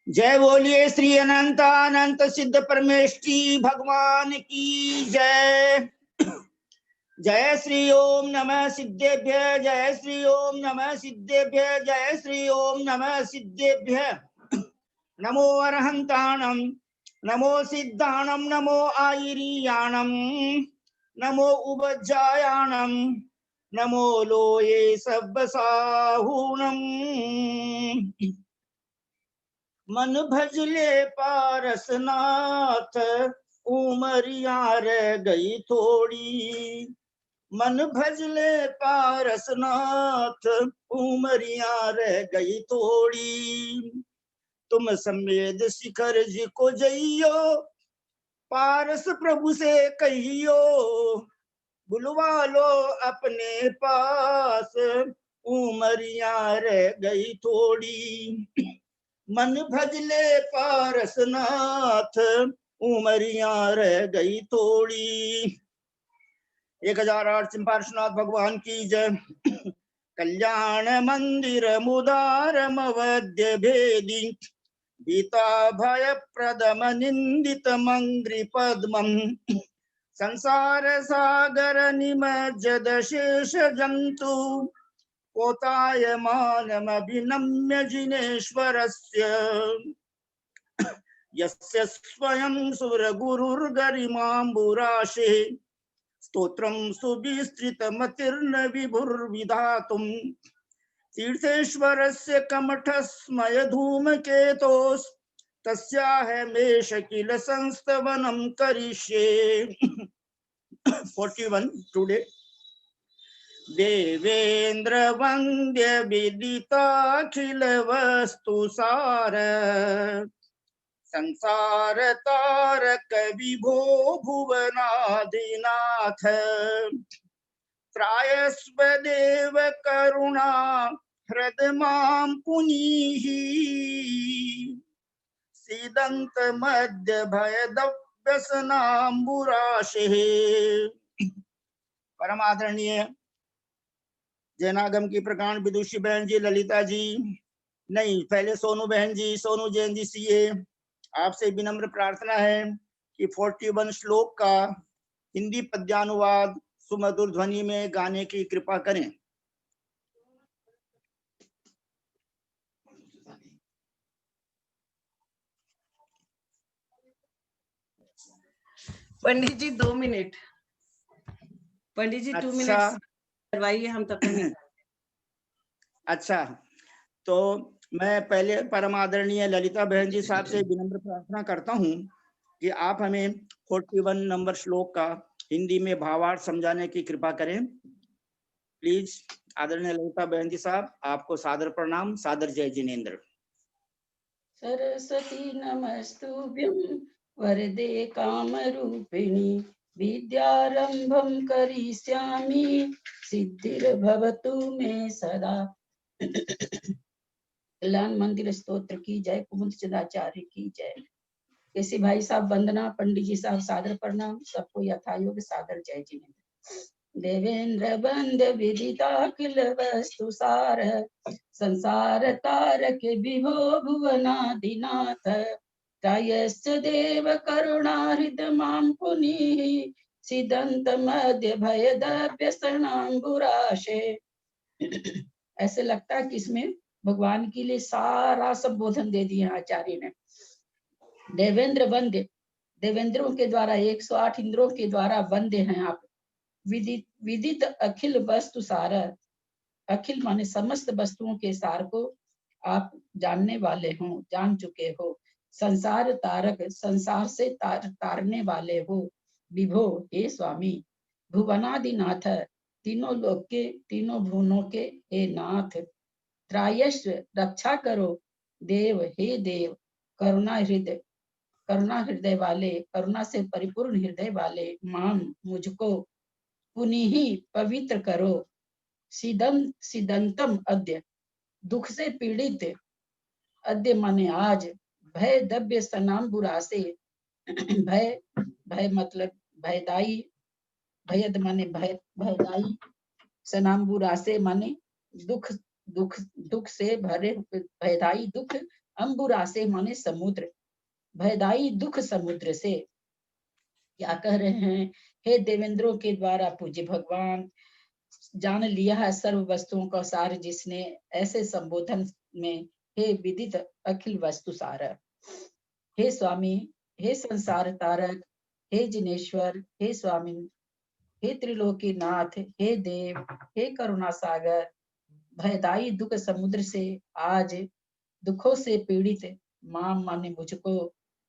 जय बोलिए श्री अनंत अनंत सिद्ध परमेष्ठी भगवान की जय। जय श्री ओम नमः सिद्धेभ्य, जय श्री ओम नमः सिद्धेभ्य, जय श्री ओम नमः सिद्धेभ्य। नमो अरहंताणम, नमो सिद्धाणम, नमो आयिरीयाणम, नमो उपज्जायाणम, नमो लोये सब्बसाहूणम। मन भजले पारसनाथ, उमरिया रह गई थोड़ी। मन भजले पारसनाथ, उमरिया रह गई थोड़ी। तुम समेद शिखर जी को जइयो, पारस प्रभु से कहियो, बुलवा लो अपने पास, उमरिया रह गई थोड़ी। मन भजले पारसनाथ, उमरिया रह गई थोड़ी। 1008 पार्श्वनाथ भगवान की जय। कल्याण मंदिर मुदारम वद्य भेदी, भीता भय प्रदम निंदित मंग्रि पद्मम। संसार सागर निमज्जद शेष जंतु, कोतायमानमभिनम्य जिनेश्वरस्य। यस्य स्वयं सुरगुरुर्गरिमाम्बुराशे, स्तोत्रं सुविस्तृतमतिर्न विभुर्विधातुम्। तीर्थेश्वरस्य कमठस्मय धूमकेतोस्, तस्याहमेष किल संस्तवनं करिष्ये। 41 टुडे। देवेन्द्र वन्द्य विदिताखिल वस्तु सार, संसार तारक विभो भुवनादिनाथ। त्रायस्व देव करुणा हृद मां पुनीः, सीदंत मध्य भयदव्य व्यसनाम्बुराशेः। परम आदरणीय जैनागम की प्रकांड विदुषी बहन जी, ललिता जी, नहीं पहले सोनू बहन जी, सोनू जैन जी सीए, आपसे विनम्र प्रार्थना है कि 41 श्लोक का हिंदी पद्यानुवाद सुमधुर ध्वनि में गाने की कृपा करें। पंडित जी 2 मिनट, पंडित जी 2 मिनट करवाइए, हम तब तक। अच्छा, तो मैं पहले परम आदरणीय ललिता बहन जी साहब से विनम्र प्रार्थना करता हूं कि आप हमें 41 नंबर श्लोक का हिंदी में भावार्थ समझाने की कृपा करें। प्लीज आदरणीय ललिता बहन जी साहब, आपको सादर प्रणाम, सादर जय जिनेन्द्र। सरस्वती नमस्तुभ्यं वरदे कामरूपिणी, विद्यारंभं करिष्यामि सिद्धिर्भवतु मे सदा। कल्याण मंदिर स्तोत्र की जय, कुमुद चंदाचार्य की जय। केसी भाई साहब वंदना, पंडित जी साहब सादर प्रणाम, सबको यथायोग्य सादर जय जिनेन्द्र। देवेंद्र बंद विदिताखिल वस्तु सार, संसार तारक विभो भुवनादिनाथ। त्रायश्च देव करुणा हृद मां पुनीः, सिदंत मध्य भयदव्यसनाम्बुराशे। ऐसे लगता है कि इसमें भगवान के लिए सारा संबोधन दे दिया आचार्य ने। देवेंद्र वंद्य, देवेंद्रों के द्वारा 108 इंद्रों के द्वारा वंद्य हैं आप। विदित विदित अखिल वस्तु सार, अखिल माने समस्त वस्तुओं के सार को आप जानने वाले हो, जान चुके हो। संसार तारक, संसार से तारने वाले हो। विभो, हे स्वामी। भुवनादिनाथ, तीनों लोक के, तीनों भुवनों के हे नाथ। त्रायस्व, रक्षा करो। देव, हे देव। करुणा हृदय, करुणा हृदय वाले, करुणा से परिपूर्ण हृदय वाले। माम, मुझको। पुनीः, पवित्र करो। सिदंतम अद्य, दुख से पीड़ित। अद्य माने आज। भय दव्य सनाम्बुरासे, भय, भय मतलब भयदाई, भयद माने भय, भयदाई। सनाम्बुरासे माने दुख, दुख से भरे भयदाई दुख अंबुरा से माने समुद्र, भयदाई दुख समुद्र से। क्या कह रहे हैं? हे देवेंद्रों के द्वारा पूज्य भगवान, जान लिया है सर्व वस्तुओं का सार जिसने, ऐसे संबोधन में हे विदित अखिल वस्तु सार। हे स्वामी, हे संसार तारक, हे जिनेश्वर, हे स्वामी, हे त्रिलोकीनाथ, हे देव, हे करुणा सागर, भयदाई दुख समुद्र से आज दुखों से पीड़ित माम माने मुझको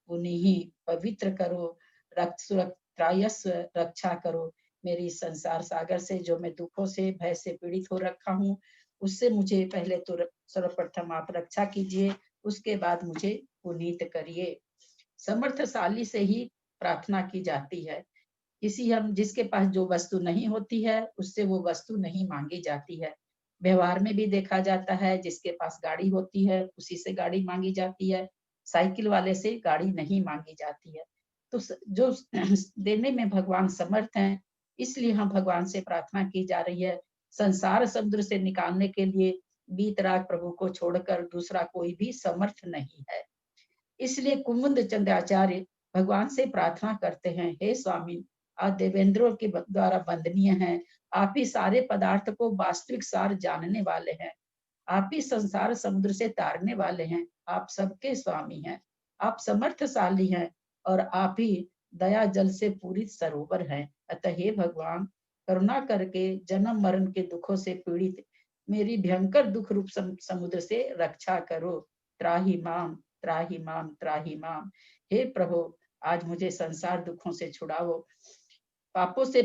पुनः पवित्र करो, त्रायस्व रक्षा करो। मेरी संसार सागर से जो मैं दुखों से भय से पीड़ित हो रखा हूँ, उससे मुझे पहले तो सर्वप्रथम आप रक्षा कीजिए, उसके बाद मुझे पुनीत करिए। समर्थशाली से ही प्रार्थना की जाती है। जिसके पास जो वस्तु नहीं होती है, उससे वो वस्तु नहीं मांगी जाती है। व्यवहार में भी देखा जाता है, जिसके पास गाड़ी होती है उसी से गाड़ी मांगी जाती है, साइकिल वाले से गाड़ी नहीं मांगी जाती है। तो जो देने में भगवान समर्थ हैं, इसलिए हम भगवान से प्रार्थना की जा रही है। संसार समुद्र से निकालने के लिए वीतराग प्रभु को छोड़कर दूसरा कोई भी समर्थ नहीं है। इसलिए कुमुद चंद्राचार्य भगवान से प्रार्थना करते हैं, हे स्वामी, आप देवेंद्रों के द्वारा वंदनीय हैं। आप ही सारे पदार्थ को वास्तविक सार जानने वाले हैं। आप ही संसार समुद्र से तारने वाले हैं। आप सबके स्वामी हैं। आप समर्थशाली हैं और आप ही दया जल से पूरी सरोवर हैं। अतः हे भगवान, करुणा करके जन्म मरण के दुखों से पीड़ित मेरी भयंकर दुख रूप समुद्र से रक्षा करो। त्राहि माम, त्राहि माम, त्राहि माम। हे प्रभु, आज मुझे संसार दुखों से छुड़ाओ, पापों से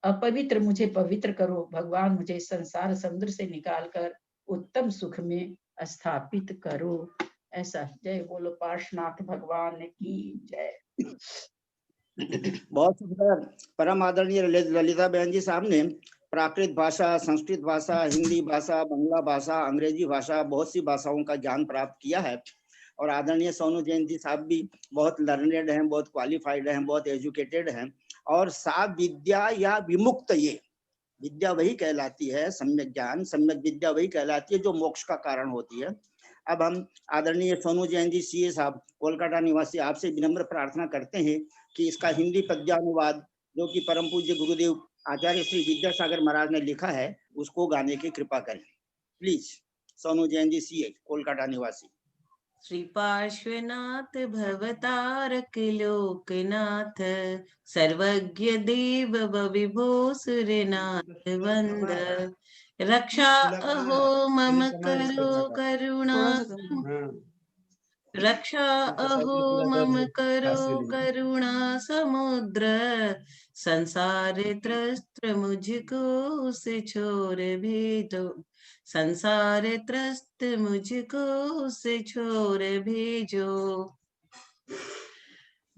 अपवित्र मुझे पवित्र करो। भगवान, मुझे संसार समुद्र से निकालकर उत्तम सुख में स्थापित करो। ऐसा। जय बोलो पार्श्वनाथ भगवान की जय। बहुत सुंदर। परम आदरणीय ललिता बहन जी साहब ने प्राकृत भाषा, संस्कृत भाषा, हिंदी भाषा, बांग्ला भाषा, अंग्रेजी भाषा, बहुत सी भाषाओं का ज्ञान प्राप्त किया है। और आदरणीय सोनू जैन जी साहब भी बहुत लर्नेड हैं, बहुत क्वालिफाइड हैं, बहुत एजुकेटेड हैं। और सा विद्या या विमुक्त, ये विद्या वही कहलाती है, सम्यक ज्ञान, सम्यक विद्या वही कहलाती है जो मोक्ष का कारण होती है। अब हम आदरणीय सोनू जैन जी सीए साहब, कोलकाता निवासी, आपसे विनम्र प्रार्थना करते हैं कि इसका हिंदी पद्यानुवाद जो कि परम पूज्य गुरुदेव आचार्य श्री विद्यासागर महाराज ने लिखा है, उसको गाने की कृपा करें। प्लीज, सोनू जैन जी सीए, कोलकाता निवासी। श्री पार्श्वनाथ भवतारक लोकनाथ, सर्वज्ञ देव विभो सुरनाथ वंद, रक्षा अहो मम करो करुणा, रक्षा अहो मम करो करुणा समुद्र, संसार त्रस्त मुझको से छोड़ भेजो, संसार त्रस्त मुझको से छोड़ भेजो।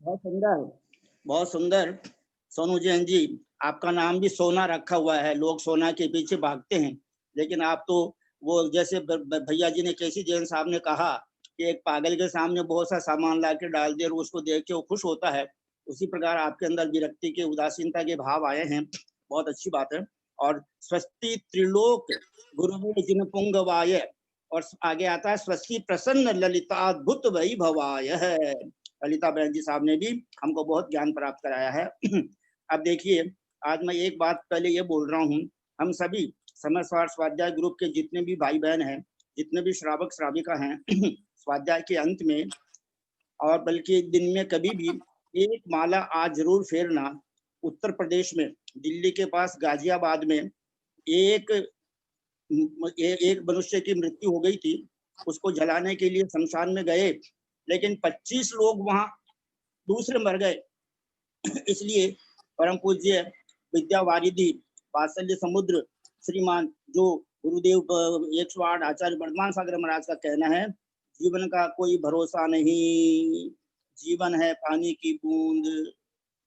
बहुत सुंदर, बहुत सुंदर। सोनू जैन जी, आपका नाम भी सोना रखा हुआ है। लोग सोना के पीछे भागते हैं, लेकिन आप तो वो, जैसे भैया जी ने, केसी जैन साहब ने कहा कि एक पागल के सामने बहुत सा सामान ला के डाल दे और उसको देख के वो खुश होता है, उसी प्रकार आपके अंदर विरक्ति के, उदासीनता के भाव आए हैं। बहुत अच्छी बात है। और स्वस्ति त्रिलोक गुरुवे जिन पुंगवाय, और आगे आता है स्वस्ति प्रसन्न ललिताद्भुत वैभवाय है। ललिता बहन जी साहब ने भी हमको बहुत ज्ञान प्राप्त कराया है। अब देखिए, आज मैं एक बात पहले ये बोल रहा हूँ, हम सभी समय स्वाध्याय ग्रुप के जितने भी भाई बहन हैं, जितने भी श्रावक श्राविका हैं, स्वाध्याय के अंत में और बल्कि दिन में कभी भी एक माला आज जरूर फेरना। उत्तर प्रदेश में, दिल्ली के पास गाजियाबाद में एक मनुष्य की मृत्यु हो गई थी। उसको जलाने के लिए शमशान में गए, लेकिन 25 लोग वहां दूसरे मर गए। इसलिए परम पूज्य विद्यावारिधि वात्सल्य समुद्र श्रीमान जो गुरुदेव 108 आचार्य वर्धमान सागर महाराज का कहना है, जीवन का कोई भरोसा नहीं, जीवन है पानी की बूंद,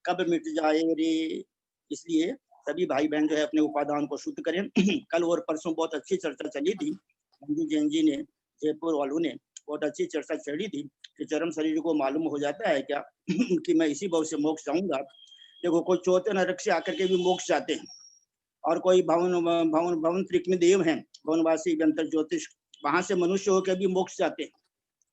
कब मिट जाए रे। इसलिए सभी भाई बहन जो है अपने उपादान को शुद्ध करें। कल और परसों बहुत अच्छी चर्चा चली थी, मंजू जैन जी ने, जयपुर वालों ने बहुत अच्छी चर्चा चली थी कि चरम शरीर को मालूम हो जाता है क्या कि मैं इसी भाव से मोक्ष जाऊंगा। देखो, कोई चौथे नरक से आकर के भी मोक्ष जाते हैं, और कोई भवन त्रिक में देव हैं, भवनवासी व्यंतर ज्योतिष, वहां से मनुष्य होकर भी मोक्ष जाते हैं।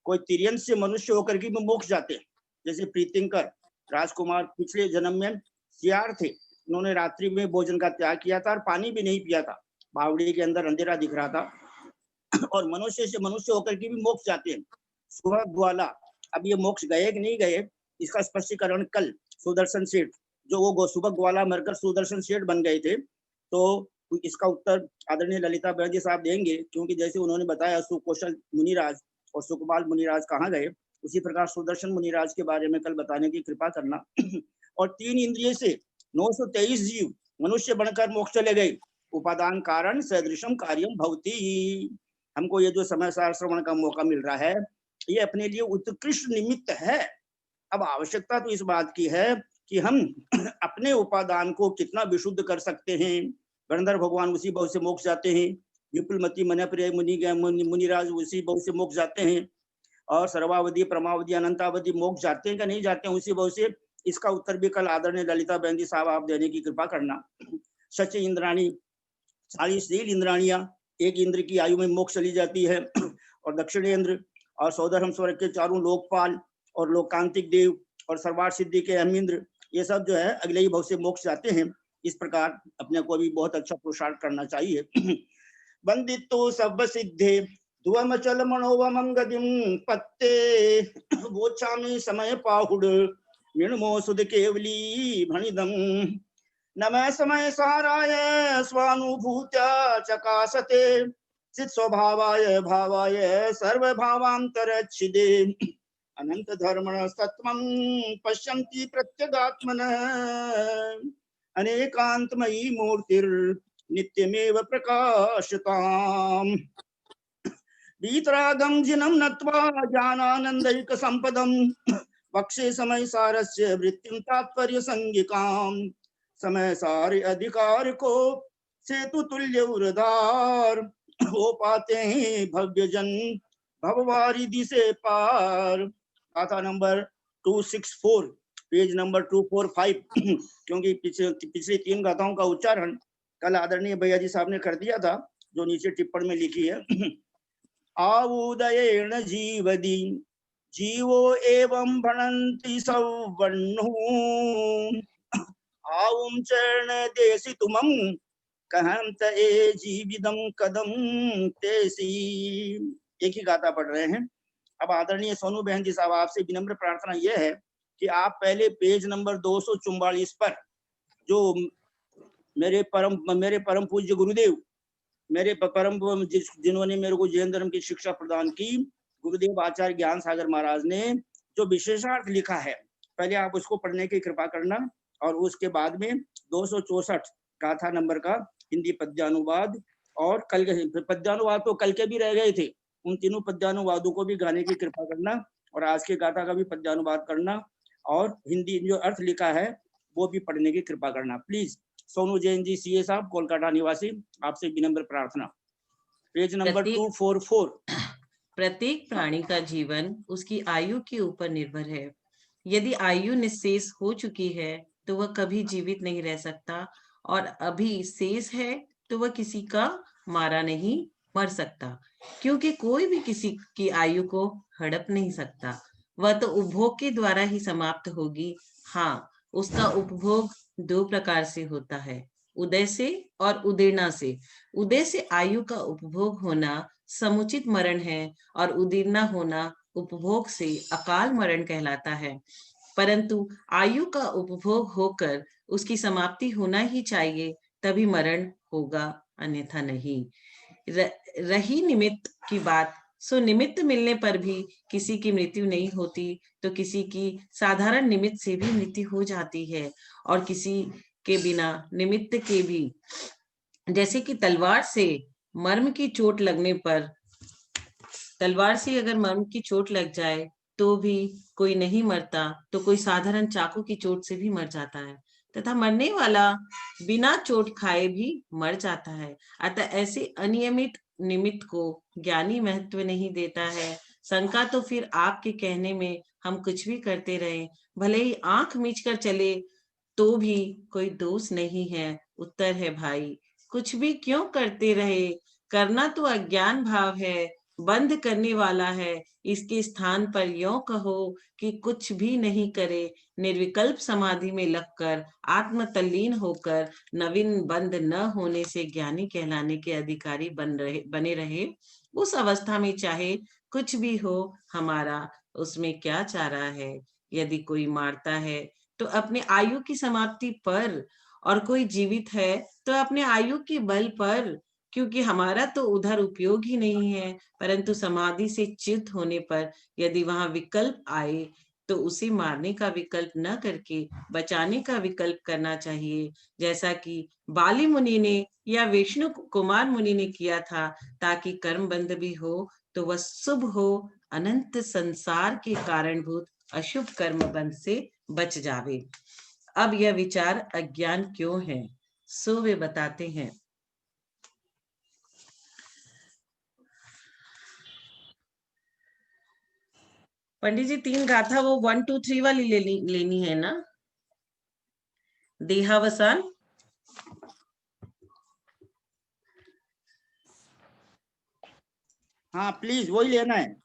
कोई तिर्यंत से मनुष्य होकर के भी मोक्ष जाते हैं, जैसे प्रीतिंकर राजकुमार पिछले जन्म में सियार थे, उन्होंने रात्रि में भोजन का त्याग किया था और पानी भी नहीं पिया था, बावड़ी के अंदर अंधेरा दिख रहा था और मनुष्य से मनुष्य होकर के भी मोक्ष जाते हैं। सुबह ग्वाला, अब ये मोक्ष गए कि नहीं गए, इसका स्पष्टीकरण कल सुदर्शन सेठ, जो वो सुबह ग्वाला मरकर सुदर्शन सेठ बन गए थे, तो इसका उत्तर आदरणीय ललिता बहन जी साहब देंगे, क्योंकि जैसे उन्होंने बताया सुकौशल मुनिराज और सुकमाल मुनिराज कहाँ गए, उसी प्रकार सुदर्शन मुनिराज के बारे में कल बताने की कृपा करना। और 3 इंद्रिय से 923 जीव मनुष्य बनकर मोक्ष चले गए, उपादान कारण सदृशम कार्यम भवति। हमको ये जो समय सार श्रवण का मौका मिल रहा है, ये अपने लिए उत्कृष्ट निमित्त है। अब आवश्यकता तो इस बात की है कि हम अपने उपादान को कितना विशुद्ध कर सकते हैं। गणधर भगवान उसी भाव से मोक्ष जाते हैं, विपुलमती मनप्रिय मुनिराज उसी भाव से मोक्ष जाते हैं, और सर्वावधि परमावधि अनंतावधि मोक्ष जाते हैं कि नहीं जाते हैं उसी भाव से। इसका उत्तर भी कल आदरणीय ललिता बहन जी साहब आप देने की कृपा करना। सच इंद्राणी 40 इंद्राणियां, एक इंद्र की आयु में मोक्ष चली जाती है, और दक्षिणेंद्र और सौदरहम स्वर्ग के 4 लोकपाल और लोकांतिक देव और सर्वार्थ सिद्धि के अहमिंद्र, ये सब जो है अगले ही भाव से मोक्ष जाते हैं। इस प्रकार अपने को भी बहुत अच्छा पुरुषार्थ करना चाहिए। वंदितो सब सिद्धे ध्वमचल मनोवमं गतिं पत्ते वोचामि समय पाहुड निर्मो सुध केवली भणिदं नमः समय साराय स्वानुभूत्या चकासते चित स्वभावाय भावाय सर्वभावांतरच्छिदे अनंत धर्मण सत्वं पश्यन्ति प्रत्यगात्मनः अनेकांतमयी मूर्तिर् नित्यमेव प्रकाशताम् वीतरागं जिनं नत्वा ज्ञानानंदैक संपदं वक्षे समय सारस्य वृत्तिं तात्पर्य संगिकां समय सार अधिकार को सेतु तुल्य उरधार हो पाते हैं भव्य जन भववारिधि से पार। गाथा नंबर 264 पेज नंबर 245। क्योंकि पिछली 3 गाथाओं का उच्चारण कल आदरणीय भैया जी साहब ने कर दिया था, जो नीचे टिप्पणी में लिखी है। आउदयेन जीवदी जीवो एवं भणन्ति सवर्णो आउम चरण देसी तुमं कहंत ए जीविदम कदम तेसी। एक ही गाथा पढ़ रहे हैं। अब आदरणीय सोनू बहन जी साहब, आपसे विनम्र प्रार्थना यह है कि आप पहले पेज नंबर 244 पर, जो मेरे परम पूज्य गुरुदेव, मेरे परम जिन्होंने मेरे को जैन धर्म की शिक्षा प्रदान की, गुरुदेव आचार्य ज्ञान सागर महाराज ने जो विशेषार्थ लिखा है, पहले आप उसको पढ़ने की कृपा करना, और उसके बाद में 264 गाथा नंबर का हिंदी पद्यानुवाद, और कल के पद्यानुवाद तो कल के भी रह गए थे, उन तीनों पद्यानुवादों को भी गाने की कृपा करना, और आज के गाथा का भी पद्यानुवाद करना, और हिंदी जो अर्थ लिखा है वो भी पढ़ने की कृपा करना प्लीज। सोनू जैन जी सीए साहब, कोलकाता निवासी, आपसे विनम्र प्रार्थना। Page number 244। प्रत्येक प्राणी का जीवन उसकी आयु के ऊपर निर्भर है। यदि आयु निःशेष हो चुकी है तो वह कभी जीवित नहीं रह सकता, और अभी शेष है तो वह किसी का मारा नहीं मर सकता, क्योंकि कोई भी किसी की आयु को हड़प नहीं सकता। वह तो उपभोग के द्वारा ही समाप्त होगी। हाँ, उसका उपभोग 2 प्रकार से होता है, उदय से और उदीर्णा से। उदय से आयु का उपभोग होना समुचित मरण है, और उदीर्णा होना उपभोग से अकाल मरण कहलाता है। परंतु आयु का उपभोग होकर उसकी समाप्ति होना ही चाहिए, तभी मरण होगा, अन्यथा नहीं। रही निमित्त की बात, सो निमित्त मिलने पर भी किसी की मृत्यु नहीं होती, तो किसी की साधारण निमित्त से भी मृत्यु हो जाती है, और किसी के बिना निमित्त के भी। जैसे कि तलवार से मर्म की चोट लगने पर, तलवार से अगर मर्म की चोट लग जाए तो भी कोई नहीं मरता, तो कोई साधारण चाकू की चोट से भी मर जाता है, तथा मरने वाला बिना चोट खाए भी मर जाता है। अतः ऐसे अनियमित निमित्त को ज्ञानी महत्व नहीं देता है। शंका तो फिर आपके कहने में हम कुछ भी करते रहे, भले ही आंख मीच कर चले तो भी कोई दोष नहीं है। उत्तर है भाई, कुछ भी क्यों करते रहे, करना तो अज्ञान भाव है, बंद करने वाला है। इसके स्थान पर यों कहो कि कुछ भी नहीं करे, निर्विकल्प समाधि में लगकर आत्म तल्लीन होकर नवीन बंद न होने से ज्ञानी कहलाने के अधिकारी बने रहे। उस अवस्था में चाहे कुछ भी हो हमारा, उसमें क्या चारा है। यदि कोई मारता है तो अपने आयु की समाप्ति पर, और कोई जीवित है तो अपने आयु के बल पर, क्योंकि हमारा तो उधर उपयोग ही नहीं है। परंतु समाधि से चित होने पर यदि वहां विकल्प आए तो उसे मारने का विकल्प न करके बचाने का विकल्प करना चाहिए, जैसा कि बाली मुनि ने या विष्णु कुमार मुनि ने किया था, ताकि कर्म बंध भी हो तो वह शुभ हो, अनंत संसार के कारणभूत अशुभ कर्म बंध से बच जावे। अब यह विचार अज्ञान क्यों है, सो वे बताते हैं। पंडित जी 3 गाथा वो 1 2 3 वाली लेनी है ना, देहावसान। हाँ प्लीज वही लेना है,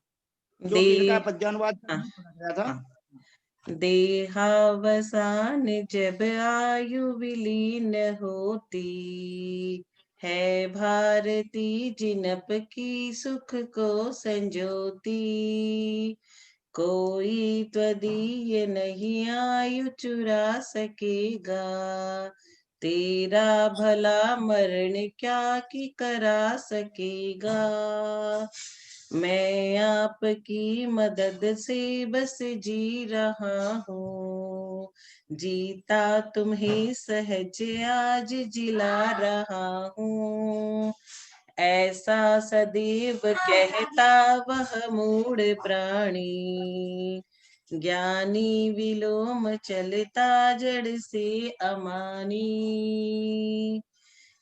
दे क्योंकि इनका पद्यानुवाद हाँ, नहीं पढ़ा गया था। हाँ। देहावसान जब आयु विलीन होती है, भारती जिनप की सुख को संजोती। कोई त्वदीय नहीं आयु चुरा सकेगा, तेरा भला मरण क्या की करा सकेगा। मैं आपकी मदद से बस जी रहा हूँ, जीता तुम्हें सहज आज जिला रहा हूँ। ऐसा सदैव कहता वह मूढ़ प्राणी, ज्ञानी विलोम चलता जड़ से अमानी।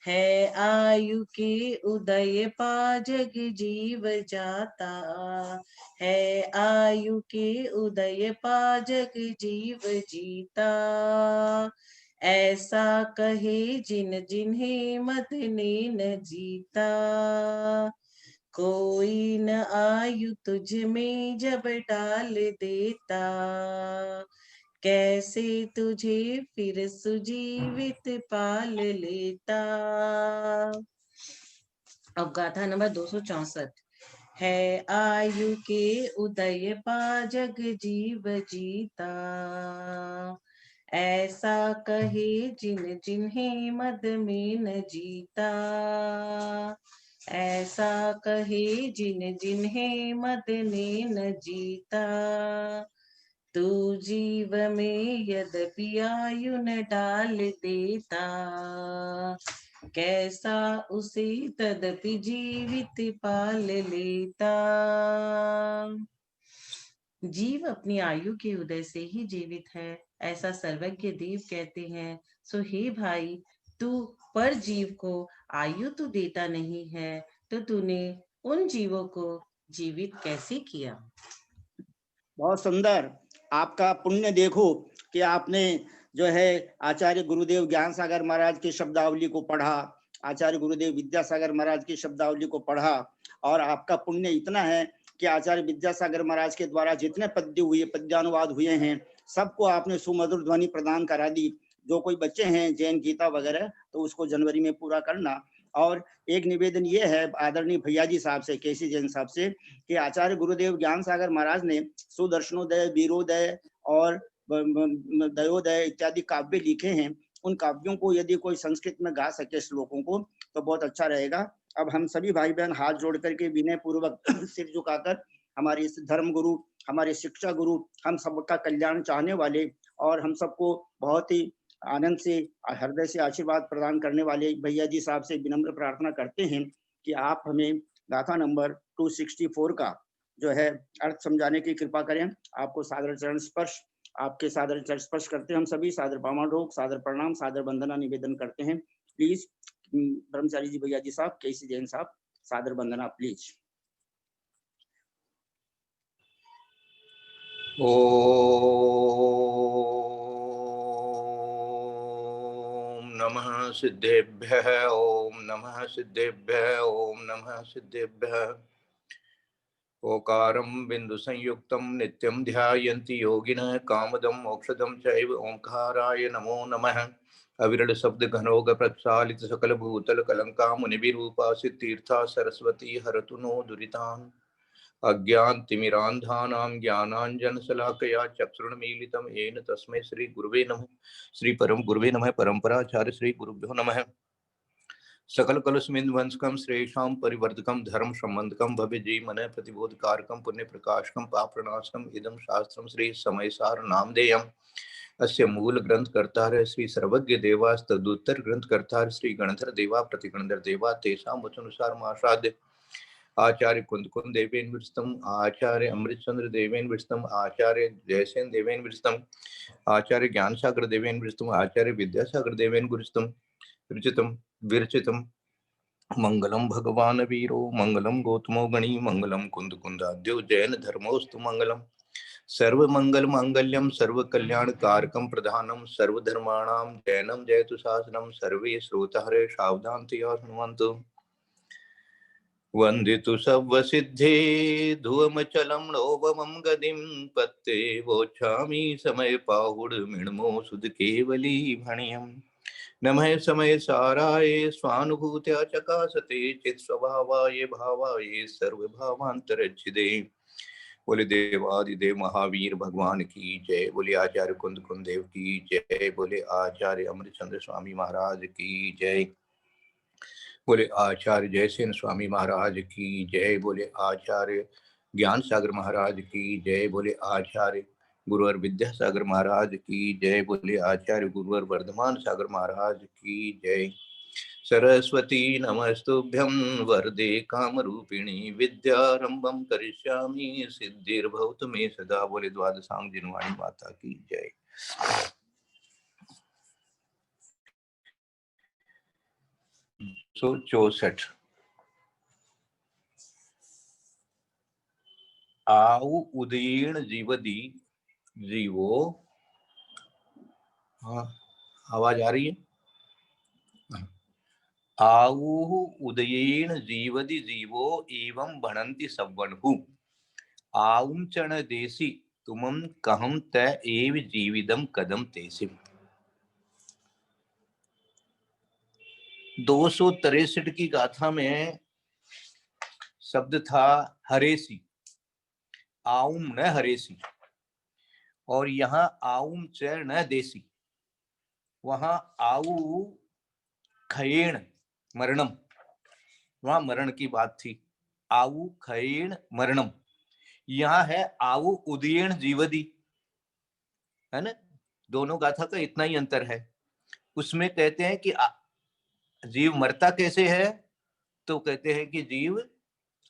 है आयु के उदय पा जग जीव जाता, है आयु के उदय पा जग जीव जीता। ऐसा कहे जिन जिन्हें मत ने न जीता, कोई न आयु तुझ में जब डाल देता। कैसे तुझे फिर सुजीवित पाल लेता। अब गाथा नंबर 264। है आयु के उदय पा जग जीव जीता, ऐसा कहे जिन जिन्हें मद में न जीता। ऐसा कहे जिन जिन्हें मद ने न जीता। तू जीव में यद्यपि आयु न डाल देता, कैसा उसे तदपि जीवित पाल लेता। जीव अपनी आयु के उदय से ही जीवित है, ऐसा सर्वज्ञ देव कहते हैं। सो हे भाई, तू पर जीव को आयु तो देता नहीं है, तो तूने उन जीवों को जीवित कैसे किया। बहुत सुंदर। आपका पुण्य देखो कि आपने जो है आचार्य गुरुदेव ज्ञान सागर महाराज की शब्दावली को पढ़ा, आचार्य गुरुदेव विद्यासागर महाराज की शब्दावली को पढ़ा, और आपका पुण्य इतना है कि आचार्य विद्यासागर महाराज के द्वारा जितने पद्य हुए, पद्यानुवाद हुए हैं, सबको आपने सुमधुर ध्वनि प्रदान करा दी। जो कोई बच्चे हैं जैन गीता वगैरह, तो उसको जनवरी में पूरा करना। और एक निवेदन ये है आदरणीय भैया जी साहब से, केसी जैन साहब से, कि आचार्य गुरुदेव ज्ञान सागर महाराज ने सुदर्शनोदय, वीरोदय और दयोदय इत्यादि काव्य लिखे हैं। उन काव्यों को यदि कोई संस्कृत में गा सके श्लोकों को, तो बहुत अच्छा रहेगा। अब हम सभी भाई बहन हाथ जोड़ करके विनय पूर्वक सिर झुकाकर हमारे धर्म गुरु, हमारे शिक्षा गुरु, हम सबका कल्याण चाहने वाले और हम सबको बहुत ही आनंद से, हृदय से आशीर्वाद प्रदान करने वाले भैया जी साहब से विनम्र प्रार्थना करते हैं कि आप हमें गाथा नंबर 264 का जो है अर्थ समझाने की कृपा करें। आपको सादर चरण स्पर्श, आपके सादर चरण स्पर्श करते हैं हम सभी। सादर पामाडोक, सादर प्रणाम, सादर वंदना निवेदन करते हैं। प्लीज ब्रह्मचारी जी, भैया जी साहब, केसी जैन साहब, सादर वंदना प्लीज। ओ सिद्धेभ्यः ओम नमः सिद्धेभ्यः ओम नमः सिद्धेभ्यः। ओकारं बिंदु संयुक्तं नित्यं ध्यायन्ति योगिनः कामदं मोक्षदं चैव ओंकाराय नमो नमः। अविरल शब्द घनोग प्रक्षालित सकल भूतल कलंका मुनिभिरूपासित तीर्था सरस्वती हरतु नो दुरितान्। अज्ञानतिमिरान्धानां ज्ञानाञ्जनशलाकया चक्षुरुन्मीलितं येन तस्मै श्री गुरुवे नमः। श्री परम गुरुवे नमः। परम्पराचार्य श्री गुरुभ्यो नमः। सकल कलुषमिन्ध्वंसकं श्रेषां परिवर्तकं धर्म संबंधकं भव्य जी मन प्रतिबोधकारकं पुण्य प्रकाशकं पापप्रणाशकं इदं शास्त्रं श्री समयसार नामधेयम्। अस्य मूल ग्रंथ कर्तार श्री सर्वज्ञ देवास तदुत्तर ग्रंथ कर्तार श्री गणधर देवा प्रतिगणधर देवा तेषां वचनुसार माशाद्य आचार्य कुंद देवेन विरस्तम आचार्य अमृतचंद्र देवेन विरस्तम आचार्य जयसेन देवेन विरस्तम आचार्य ज्ञानसागर देवेन विरस्तम आचार्य विद्यासागर देवेन गुरुस्तम विरचितम विरचितम मंगलम भगवान वीरो मंगलम गौतमो गणी मंगलम कुंद कुंदाद्यो जैन धर्मोस्तु मंगलम। सर्व मंगल मांगल्यम सर्व कल्याण कारकम प्रधानम सर्वधर्माणां जैनम जयतु शासनम सर्वे श्रोतारे सावधानतया शृण्वन्तु। वंदितु सव्वसिद्धे धुवमचलं नोपमं गदिं पत्ते वोच्छामि समय पाहुड मिणमो सुध केवली भणियम्। नमः समय साराय स्वानुभूत्या चकासते चित स्वभावाय भावाय सर्वभावांतरच्छिदे। बोले देवादिदेव महावीर भगवान की जय। बोले आचार्य कुंद कुंदेव की जय। बोले आचार्य अमृतचंद्र स्वामी महाराज की जय। बोले आचार्य जयसेन स्वामी महाराज की जय। बोले आचार्य ज्ञान सागर महाराज की जय। बोले आचार्य गुरुवर विद्यासागर महाराज की जय। बोले आचार्य गुरुवर वर्धमान सागर महाराज की जय। सरस्वती नमस्तुभ्यं वरदे कामरूपिणी विद्यारंभं करिष्यामि सिद्धिर्भवतु मे सदा। बोले द्वादशांग जिनवाणी माता की जय। 164 आउ उदयीन जीवदी जीवो। हाँ, आवाज आ रही है? आऊ उदयेन जीवति जीवो एवं भणन्ति सव्वन्हु। आऊं चण देसी तुमं कहम त एव जीविदम कदम तेसिम। 263 की गाथा में शब्द था हरेसी, आऊम न हरेसी, और यहाँ आऊम च न देसी। वहां आऊ खयेण मरणम, वहां मरण की बात थी। आऊ खयेण मरणम, यहाँ है आऊ उदयेण जीवदी, है ना। दोनों गाथा का इतना ही अंतर है। उसमें कहते हैं कि जीव मरता कैसे है, तो कहते हैं कि जीव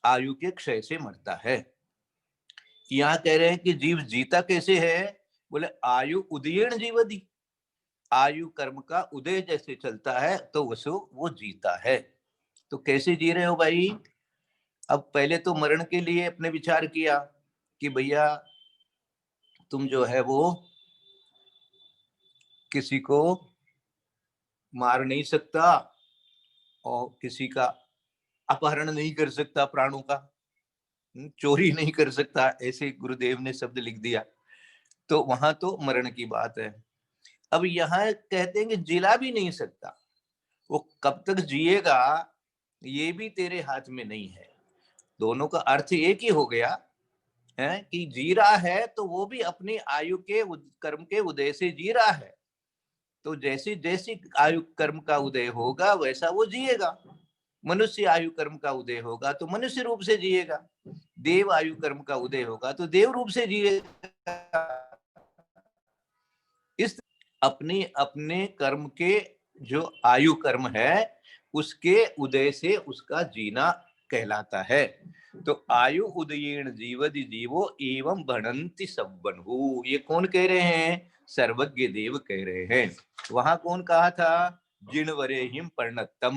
आयु के क्षय से मरता है। यहाँ कह रहे हैं कि जीव जीता कैसे है, बोले आयु उदयेण जीवदी, आयु कर्म का उदय जैसे चलता है तो वो जीता है। तो कैसे जी रहे हो भाई? अब पहले तो मरण के लिए अपने विचार किया कि भैया तुम जो है वो किसी को मार नहीं सकता और किसी का अपहरण नहीं कर सकता, प्राणों का चोरी नहीं कर सकता, ऐसे गुरुदेव ने शब्द लिख दिया। तो वहां तो मरण की बात है। अब यहाँ कहते हैं कि जिला भी नहीं सकता, वो कब तक जिएगा ये भी तेरे हाथ में नहीं है। दोनों का अर्थ एक ही हो गया है कि जी रहा है तो वो भी अपनी आयु के कर्म के उदय से जी रहा है। तो जैसी जैसी आयु कर्म का उदय होगा वैसा वो जिएगा। मनुष्य आयु कर्म का उदय होगा तो मनुष्य रूप से जिएगा, देव आयु कर्म का उदय होगा तो देव रूप से जिएगा। इस अपने अपने कर्म के जो आयु कर्म है उसके उदय से उसका जीना कहलाता है। तो आयु उदयेन जीवति जीवो एवं भणन्ति सव्वन्हु, ये कौन कह रहे हैं? सर्वज्ञ देव कह रहे हैं। वहां कौन कहा था? जिनवरेहिम पर्णतम।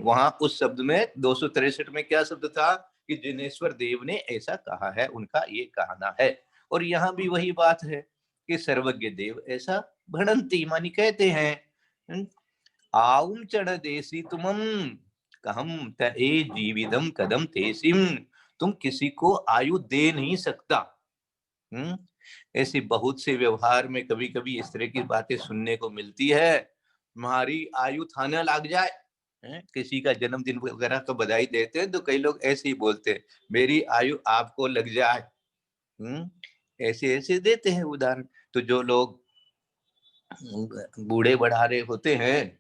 वहां उस शब्द में 263 में क्या शब्द था कि जिनेश्वर देव ने ऐसा कहा है, उनका ये कहना है। और यहाँ भी वही बात है कि सर्वज्ञ देव ऐसा भणन्ति मानी कहते हैं। आउम चढ़ देसी तुमम कहम ते जीविदम कदम तेसिम। तुम किसी को आयु दे नहीं सकता। ऐसे बहुत से व्यवहार में कभी कभी इस तरह की बातें सुनने को मिलती है। तुम्हारी आयु थाना लग जाए, किसी का जन्मदिन वगैरह तो बधाई देते हैं तो कई लोग ऐसे ही बोलते हैं, मेरी आयु आपको लग जाए। ऐसे ऐसे देते हैं उदाहरण। तो जो लोग बूढ़े बढ़ारे होते हैं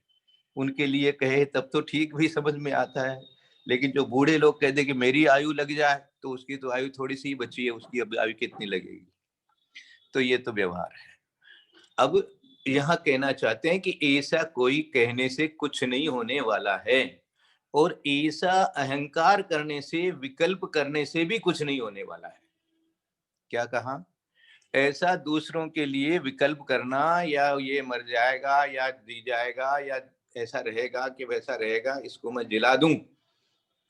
उनके लिए कहे तब तो ठीक भी समझ में आता है, लेकिन जो बूढ़े लोग कहते कि मेरी आयु लग जाए तो उसकी तो आयु थोड़ी सी बची है, उसकी अब आयु कितनी लगेगी। तो ये तो व्यवहार है। अब यहाँ कहना चाहते हैं कि ऐसा कोई कहने से कुछ नहीं होने वाला है, और ऐसा अहंकार करने से, विकल्प करने से भी कुछ नहीं होने वाला है। क्या कहा? ऐसा दूसरों के लिए विकल्प करना, या ये मर जाएगा या जी जाएगा या ऐसा रहेगा कि वैसा रहेगा, इसको मैं जिला दूं,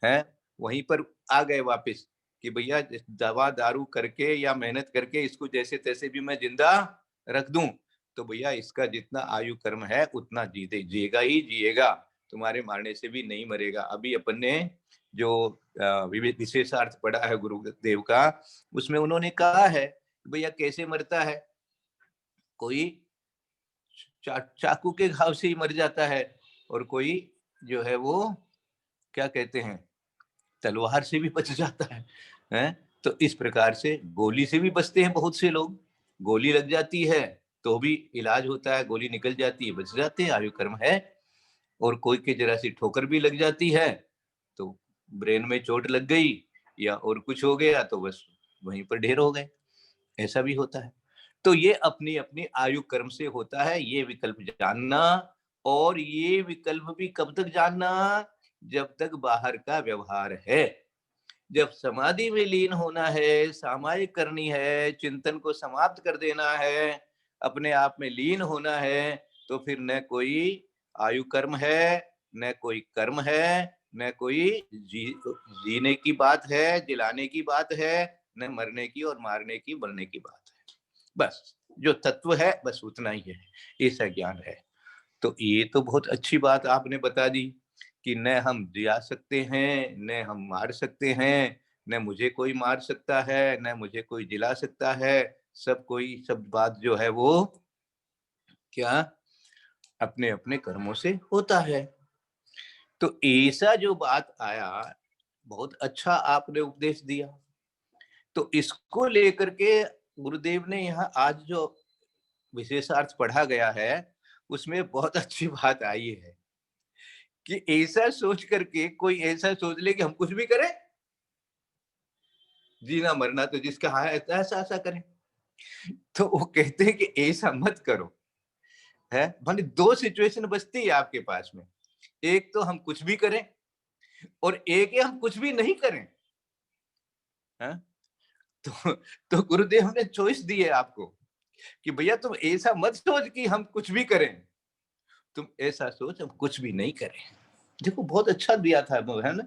है वहीं पर आ गए वापस कि भैया दवा दारू करके या मेहनत करके इसको जैसे तैसे भी मैं जिंदा रख दूं, तो भैया इसका जितना आयु कर्म है उतना जिएगा ही जिएगा, तुम्हारे मारने से भी नहीं मरेगा। अभी अपन ने जो विशेषार्थ पढ़ा है गुरुदेव का, उसमें उन्होंने कहा है भैया कैसे मरता है। कोई चाकू के घाव से ही मर जाता है, और कोई जो है वो क्या कहते हैं तलवार से भी बच जाता है? तो इस प्रकार से गोली से भी बचते हैं बहुत से लोग। गोली लग जाती है तो भी इलाज होता है, गोली निकल जाती है, बच जाते हैं, आयु कर्म है। और कोई के जरा सी ठोकर भी लग जाती है तो ब्रेन में चोट लग गई या और कुछ हो गया तो बस वहीं पर ढेर हो गए, ऐसा भी होता है। तो ये अपनी अपनी आयु कर्म से होता है, ये विकल्प जानना। और ये विकल्प भी कब तक जानना? जब तक बाहर का व्यवहार है। जब समाधि में लीन होना है, सामायिक करनी है, चिंतन को समाप्त कर देना है, अपने आप में लीन होना है, तो फिर न कोई आयु कर्म है, न कोई कर्म है, न कोई जीने की बात है, जिलाने की बात है, न मरने की और मारने की, बनने की बात है। बस जो तत्व है बस उतना ही है, ऐसा ज्ञान है। तो ये तो बहुत अच्छी बात आपने बता दी कि न हम जिया सकते हैं, न हम मार सकते हैं, न मुझे कोई मार सकता है, न मुझे कोई जिला सकता है। सब बात जो है वो क्या अपने अपने कर्मों से होता है। तो ऐसा जो बात आया, बहुत अच्छा आपने उपदेश दिया। तो इसको लेकर के गुरुदेव ने यहाँ आज जो विशेषार्थ पढ़ा गया है उसमें बहुत अच्छी बात आई है कि ऐसा सोच करके कोई ऐसा सोच ले कि हम कुछ भी करें, जीना मरना तो जिसका हाँ ऐसा ऐसा करें। तो वो कहते हैं कि ऐसा मत करो, है माने दो सिचुएशन बचती है आपके पास में, एक तो हम कुछ भी करें और एक है हम कुछ भी नहीं करें, है? तो गुरुदेव ने चॉइस दी है आपको कि भैया तुम ऐसा मत सोच कि हम कुछ भी करें, तुम ऐसा सोच हम कुछ भी नहीं करें। देखो बहुत अच्छा दिया था वो, है ना?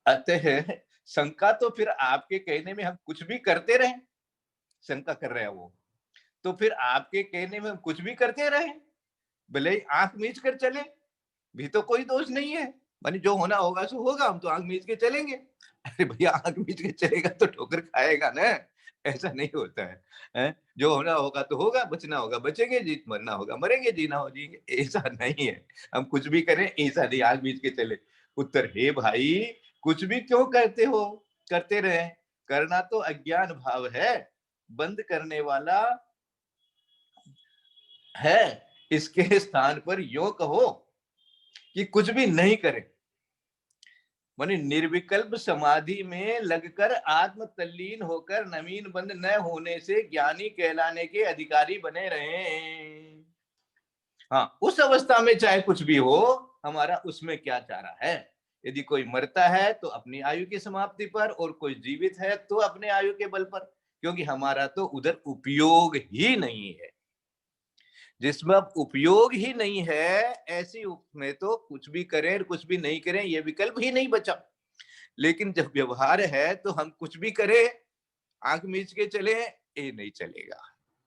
अतः शंका तो फिर आपके कहने में हम कुछ भी करते रहे, शंका कर रहे हैं वो, तो फिर आपके कहने में हम कुछ भी करते रहे, भले ही आंख मीच कर चले भी तो कोई दोष नहीं है। मानी जो होना होगा सो होगा, हम तो आंख मीच के चलेंगे। अरे भैया आंख मीच के चलेगा तो ठोकर खाएगा ना, ऐसा नहीं होता है? जो होना होगा तो होगा, बचना होगा बचेंगे, जीत मरना होगा मरेंगे, जीना हो जिएंगे, ऐसा नहीं है। हम कुछ भी करें ऐसा नहीं आंख मीच के चले। उत्तर, हे भाई कुछ भी क्यों करते हो, करते रहे, करना तो अज्ञान भाव है, बंद करने वाला है। इसके स्थान पर यो कहो कि कुछ भी नहीं करे, माने निर्विकल्प समाधि में लगकर आत्म तल्लीन होकर नवीन बंद न होने से ज्ञानी कहलाने के अधिकारी बने रहे। हाँ, उस अवस्था में चाहे कुछ भी हो, हमारा उसमें क्या चारा है। यदि कोई मरता है तो अपनी आयु की समाप्ति पर, और कोई जीवित है तो अपने आयु के बल पर, क्योंकि हमारा तो उधर उपयोग ही नहीं है। जिसमें अब उपयोग ही नहीं है, ऐसी में तो कुछ भी करें कुछ भी नहीं करें ये विकल्प ही नहीं बचा। लेकिन जब व्यवहार है तो हम कुछ भी करें, आंख मीच के चले, ये नहीं चलेगा,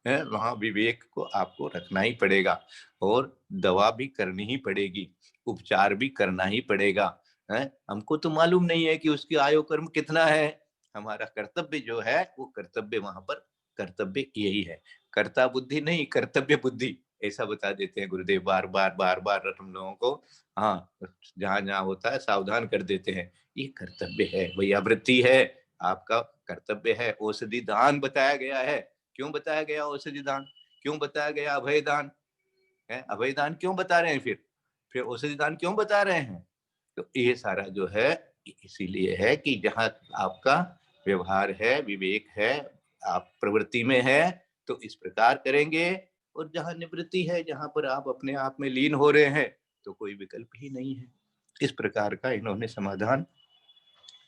है, वहां विवेक को आपको रखना ही पड़ेगा और दवा भी करनी ही पड़ेगी, उपचार भी करना ही पड़ेगा। है, हमको तो मालूम नहीं है कि उसकी आयु कर्म कितना है। हमारा कर्तव्य जो है वो कर्तव्य, वहां पर कर्तव्य यही है, कर्ता बुद्धि नहीं कर्तव्य बुद्धि, ऐसा बता देते हैं गुरुदेव बार बार बार बार हम लोगों को। हाँ, जहां जहां होता है सावधान कर देते हैं, ये कर्तव्य है, भैया वृत्ति है, आपका कर्तव्य है। औषधि दान बताया गया है, क्यों बताया गया औषधि दान, क्यों बताया गया अभय दान है, अभय दान क्यों बता रहे हैं, फिर औषधि दान क्यों बता रहे हैं। तो ये सारा जो है इसीलिए है कि जहां आपका व्यवहार है, विवेक है, आप प्रवृत्ति में है तो इस प्रकार करेंगे, और जहां निवृत्ति है, जहां पर आप अपने आप में लीन हो रहे हैं, तो कोई विकल्प ही नहीं है। इस प्रकार का इन्होंने समाधान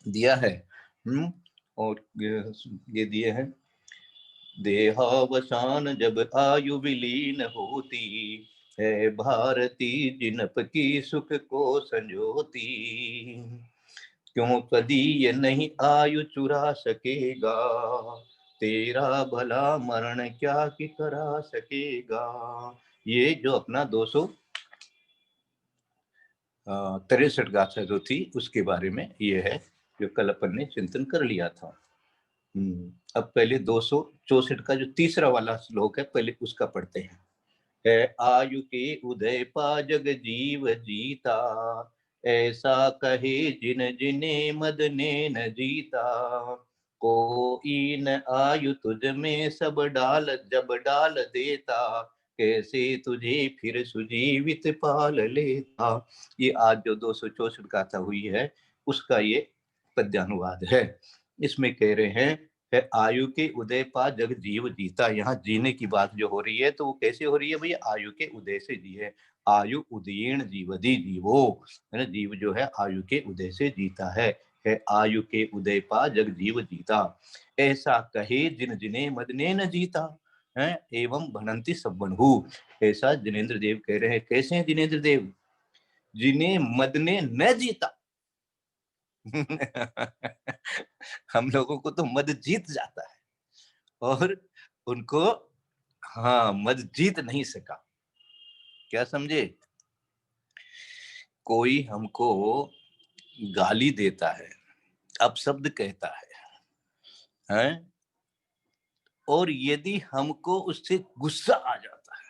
दिया है। और ये दिए हैं, देहावसान जब आयु विलीन होती है भारती, जिनप की सुख को संजोती, क्यों तदीय नहीं आयु चुरा सकेगा, तेरा भला मरण क्या कि करा सकेगा। ये जो अपना 263 गाथा जो थी उसके बारे में ये है, जो कल अपन ने चिंतन कर लिया था। अब पहले 264 का जो तीसरा वाला श्लोक है, पहले उसका पढ़ते हैं। है आयु के उदय पा जग जीव जीता, ऐसा कहे जिन जिने मद ने न जीता, कोई न आयु तुझ में सब डाल जब डाल देता, कैसे तुझे फिर सुजीवित पाल लेता। ये आज जो 264 गाथा हुई है उसका ये पद्यानुवाद है। इसमें कह रहे हैं, है आयु के उदय पा जग जीव जीता। यहाँ जीने की बात जो हो रही है तो वो कैसे हो रही है भैया, आयु के उदय से जी है। आयु उदयीन जीवदी जीवो, है ना, जीव जो है आयु के उदय से जीता है आयु के उदय पा जग जीव जीता, ऐसा कहे जिन जिने मदने न जीता है, एवं भनंती सब्बनहु। ऐसा जिनेन्द्र देव कह रहे हैं। कैसे हैं जिनेन्द्र देव, जिन्हें मद ने न जीता। हम लोगों को तो मद जीत जाता है और उनको हाँ मद जीत नहीं सका। क्या समझे, कोई हमको गाली देता है, अपशब्द कहता है? और यदि हमको उससे गुस्सा आ जाता है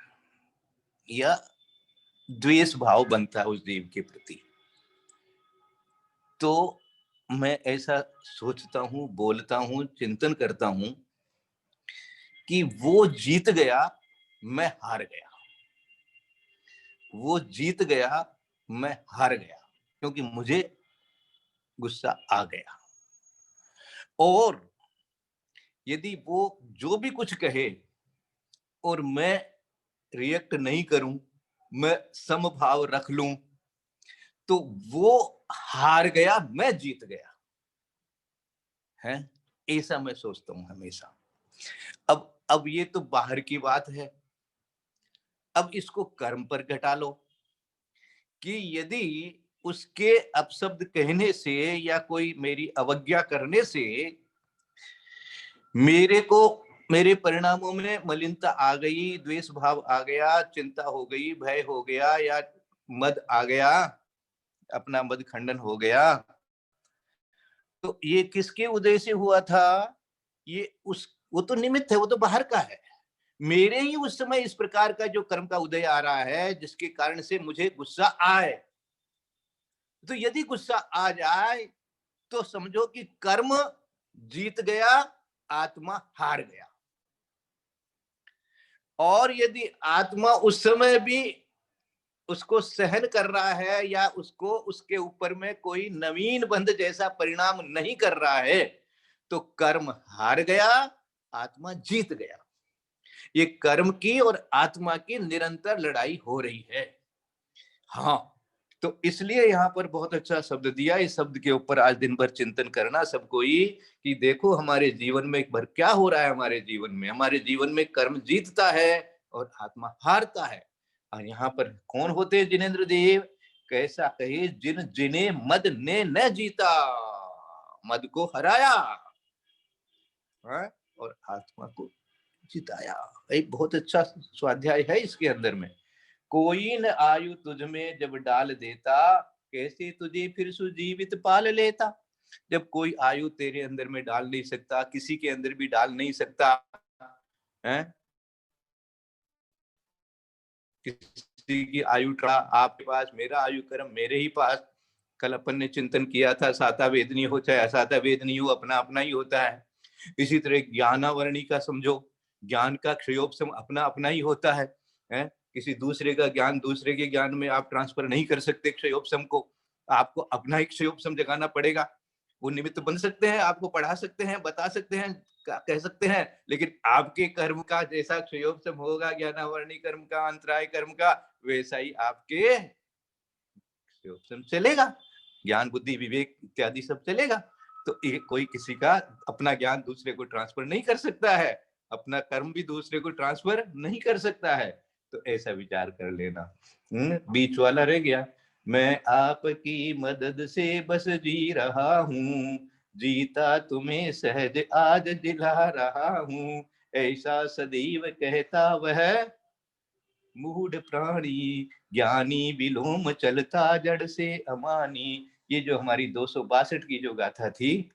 या द्वेष भाव बनता है उस जीव के प्रति, तो मैं ऐसा सोचता हूं, बोलता हूं, चिंतन करता हूं कि वो जीत गया, मैं हार गया, वो जीत गया, मैं हार गया, क्योंकि मुझे गुस्सा आ गया। और यदि वो जो भी कुछ कहे और मैं रिएक्ट नहीं करूं, मैं समभाव रख लूं, तो वो हार गया, मैं जीत गया है। ऐसा मैं सोचता हूं हमेशा। अब ये तो बाहर की बात है। अब इसको कर्म पर घटा लो कि यदि उसके अपशब्द कहने से या कोई मेरी अवज्ञा करने से मेरे को, मेरे परिणामों में मलिनता आ गई, द्वेष भाव आ गया, चिंता हो गई, भय हो गया, या मद आ गया, अपना मद खंडन हो गया, तो ये किसके उदय से हुआ था? ये वो तो निमित्त है, वो तो बाहर का है। मेरे ही उस समय इस प्रकार का जो कर्म का उदय आ रहा है जिसके कारण से मुझे गुस्सा आए। तो यदि गुस्सा आ जाए तो समझो कि कर्म जीत गया, आत्मा हार गया। और यदि आत्मा उस समय भी उसको सहन कर रहा है या उसको उसके ऊपर में कोई नवीन बंध जैसा परिणाम नहीं कर रहा है, तो कर्म हार गया, आत्मा जीत गया। ये कर्म की और आत्मा की निरंतर लड़ाई हो रही है। हाँ, तो इसलिए यहाँ पर बहुत अच्छा शब्द दिया। इस शब्द के ऊपर आज दिन भर चिंतन करना सबको ही, कि देखो हमारे जीवन में एक बार क्या हो रहा है। हमारे जीवन में कर्म जीतता है और आत्मा हारता है। और यहाँ पर कौन होते हैं जिनेन्द्र देव? कैसा कहे जिन जिने मद ने न जीता, मद को हराया और आत्मा को जिताया। एक बहुत अच्छा स्वाध्याय है इसके अंदर में। कोई न आयु तुझ में जब डाल देता, कैसे तुझे फिर सुजीवित पाल लेता। जब कोई आयु तेरे अंदर में डाल नहीं सकता, किसी के अंदर भी डाल नहीं सकता है, किसी की आयु आपके पास, मेरा आयु कर्म मेरे ही पास। कल अपन ने चिंतन किया था, साता वेदनी हो चाहे असाता वेदनी हो, अपना अपना ही होता है। इसी तरह ज्ञानावरणी का समझो, ज्ञान का क्षयोपशम अपना अपना ही होता है। किसी दूसरे का ज्ञान दूसरे के ज्ञान में आप ट्रांसफर नहीं कर सकते। क्षयोपशम को आपको अपना एक क्षयोपशम जगाना पड़ेगा। वो निमित्त बन सकते हैं, आपको पढ़ा सकते हैं, बता सकते हैं, कह सकते हैं, लेकिन आपके कर्म का जैसा क्षयोपशम होगा ज्ञानावरणी कर्म का, अंतराय कर्म का, वैसा ही आपके क्षयोपशम चलेगा। ज्ञान बुद्धि विवेक इत्यादि सब चलेगा। तो कोई किसी का अपना ज्ञान दूसरे को ट्रांसफर नहीं कर सकता है, अपना कर्म भी दूसरे को ट्रांसफर नहीं कर सकता है। तो ऐसा विचार कर लेना। बीच वाला रह गया। मैं आपकी मदद से बस जी रहा हूँ, जीता तुम्हें सहज आज दिला रहा हूँ, ऐसा सदैव कहता वह मूढ़ प्राणी, ज्ञानी विलोम चलता जड़ से अमानी। ये जो हमारी 262 की जो गाथा थी,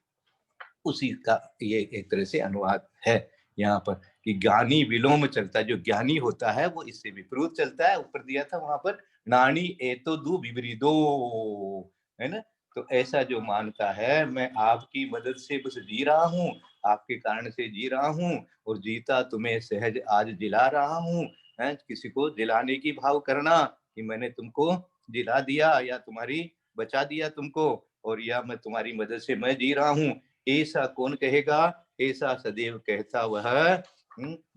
उसी का ये एक तरह से अनुवाद है यहाँ पर कि ज्ञानी विलोम चलता, जो ज्ञानी होता है वो इससे विपरीत चलता है। ऊपर दिया था वहां पर नानी एतो दु विपरीदो, है ना। तो ऐसा जो मानता है मैं आपकी मदद से बस जी रहा हूँ, आपके कारण से जी रहा हूँ, और जीता तुम्हें सहज आज जिला रहा हूँ। किसी को जिलाने की भाव करना कि मैंने तुमको जिला दिया या तुम्हारी बचा दिया तुमको, और या मैं तुम्हारी मदद से मैं जी रहा हूँ, ऐसा कौन कहेगा। ऐसा सदैव कहता वह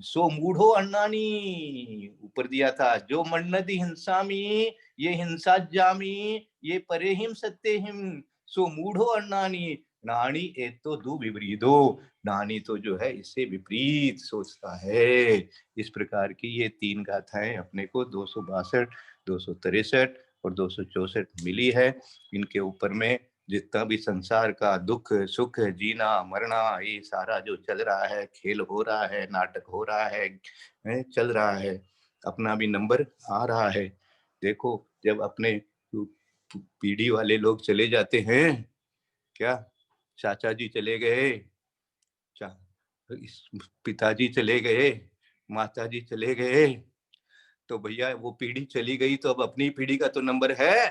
सो मूढ़ो अन्नानी। ऊपर दिया था जो मन्नदि हिंसामी, ये हिंसा जामी, ये परे हिम सत्य हिम, सो मूढ़ो अन्नानी, नानी एतो दु विपरीदो। नानी तो जो है इससे विपरीत सोचता है। इस प्रकार की ये 3 गाथाएं अपने को 262, 263 और 264 मिली है। इनके ऊपर में जितना भी संसार का दुख सुख जीना मरना ये सारा जो चल रहा है, खेल हो रहा है, नाटक हो रहा है, चल रहा है, अपना भी नंबर आ रहा है। देखो जब अपने पीढ़ी वाले लोग चले जाते हैं, क्या चाचा जी चले गए, पिताजी चले गए, माता जी चले गए, तो भैया वो पीढ़ी चली गई तो अब अपनी पीढ़ी का तो नंबर है।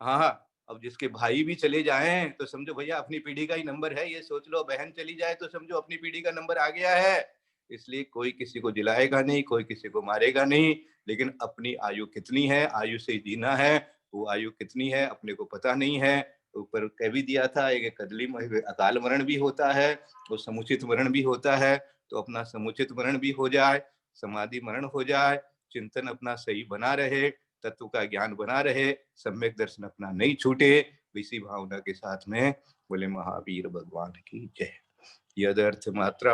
हाँ, अब जिसके भाई भी चले जाएं तो समझो भैया अपनी पीढ़ी का ही नंबर है। ये सोच लो बहन चली जाए तो समझो अपनी पीढ़ी का नंबर आ गया है। इसलिए कोई किसी को जिलाएगा नहीं, कोई किसी को मारेगा नहीं, लेकिन अपनी आयु कितनी है, आयु से जीना है। वो आयु कितनी है अपने को पता नहीं है। ऊपर कह भी दिया था एक कदली अकाल मरण भी होता है, वो समुचित मरण भी होता है। तो अपना समुचित मरण भी हो जाए, समाधि मरण हो जाए, चिंतन अपना सही बना रहे, तत्व का ज्ञान बना रहे, सम्यक दर्शन अपना नहीं छूटे। इसी भावना के साथ में बोले महावीर भगवान की जय। यदर्थ मात्रा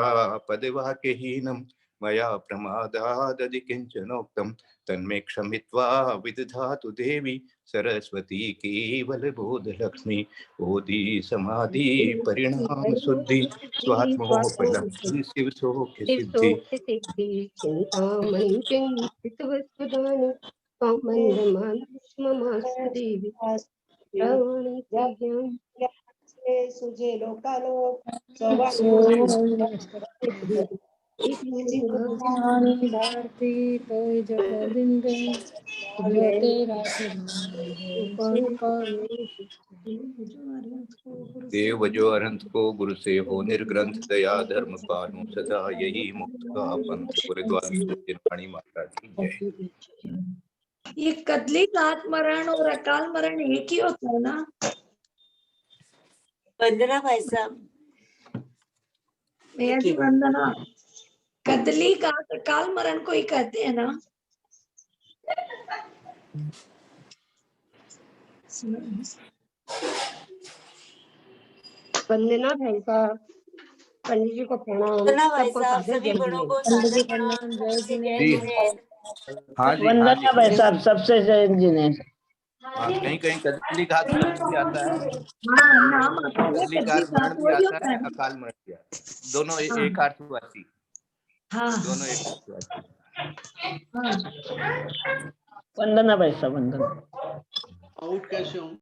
पदवाक्यहीनम मया प्रमादादि किंचनोक्तम तन्मे क्षमित्वा विदधातु देवी सरस्वती केवल बोध लक्ष्मी। ओदि समाधि परिणाम शुद्धि स्वात्मोपलब्धि शिव सोख्य सिद्धि। चिंतामणि चिंतितवस्तुदानि ममास्तु देवी सुजे लोकालोक भारती तोय जगदिंद जो तेरा देव जो अरंत को गुरु से हो निर्ग्रंथ दया धर्म पालू सदा यही मुक्त का पंथ गुरुद्वारा रानी माता की जय। ये कदली घात मरण और अकाल मरण एक ही होता है ना? वंदना भाई साहब, वंदना, कदली घात अकाल मरण को ही कहते हैं ना? वंदना भाई साहब, पंडित जी को प्रणाम। वंदना भाई साहब, सभी बड़ों को सादर प्रणाम। हाँ जी, वंदना भाई साहब, सबसे जय इंजीनियर। कहीं कहीं कदली घात मरण भी आता है, नाम आता है कदली घात मरण भी आता है, अकाल मरण भी आता है, दोनों एक अर्थवाची। हाँ दोनों एक साथ हुआ। हाँ वंदना भाई साहब, वंदना। आउट कैसे हूँ?